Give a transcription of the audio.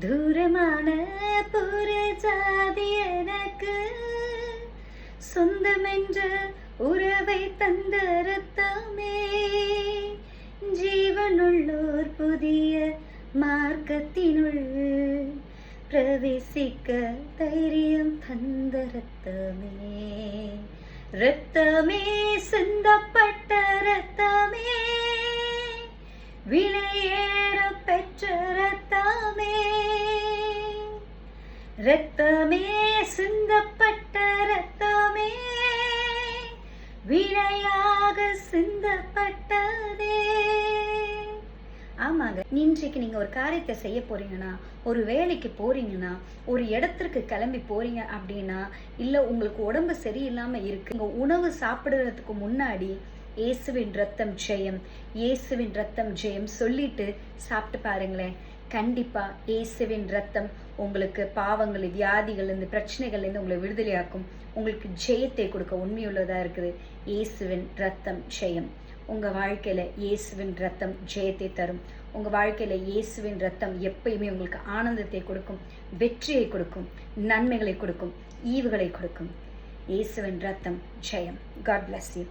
தூரமான புற ஜாதி எனக்கு சொந்தமென்ற உறவை தந்த ரத்தமே, ஜீவனுள்ளோர் புதிய மார்க்கத்தினுள் பிரவேசிக்க தைரியம் தந்த ரத்தமே, ரத்தமே சிந்தப்பட்ட ரத்தமே, விலையேற பெற்ற ரத்தமே, ரத்தமே சிந்தப்பட்ட ரத்தமே, விலையாக சிந்தப்பட்டதே. ஆமாங்க, இன்றைக்கு நீங்க ஒரு காரியத்தை செய்ய போறீங்கன்னா, ஒரு வேலைக்கு போறீங்கன்னா, ஒரு இடத்திற்கு கிளம்பி போறீங்க அப்படின்னா, இல்ல உங்களுக்கு உடம்பு சரியில்லாம இருக்கு, உங்க உணவு சாப்பிடுறதுக்கு முன்னாடி இயேசுவின் ரத்தம் ஜெயம், இயேசுவின் ரத்தம் ஜெயம் சொல்லிட்டு சாப்பிட்டு பாருங்களேன். கண்டிப்பா இயேசுவின் ரத்தம் உங்களுக்கு பாவங்கள், வியாதிகள், இந்த பிரச்சனைகள்லேருந்து உங்களை விடுதலையாக்கும், உங்களுக்கு ஜெயத்தை கொடுக்க உண்மையுள்ளதா இருக்குது. இயேசுவின் ரத்தம் ஜெயம். உங்க வாழ்க்கையில இயேசுவின் ரத்தம் ஜெயத்தை தரும். உங்க வாழ்க்கையில இயேசுவின் ரத்தம் எப்பயுமே உங்களுக்கு ஆனந்தத்தை கொடுக்கும், வெற்றியை கொடுக்கும், நன்மைகளை கொடுக்கும், ஈவுகளை கொடுக்கும். இயேசுவின் ரத்தம் ஜெயம். God bless you.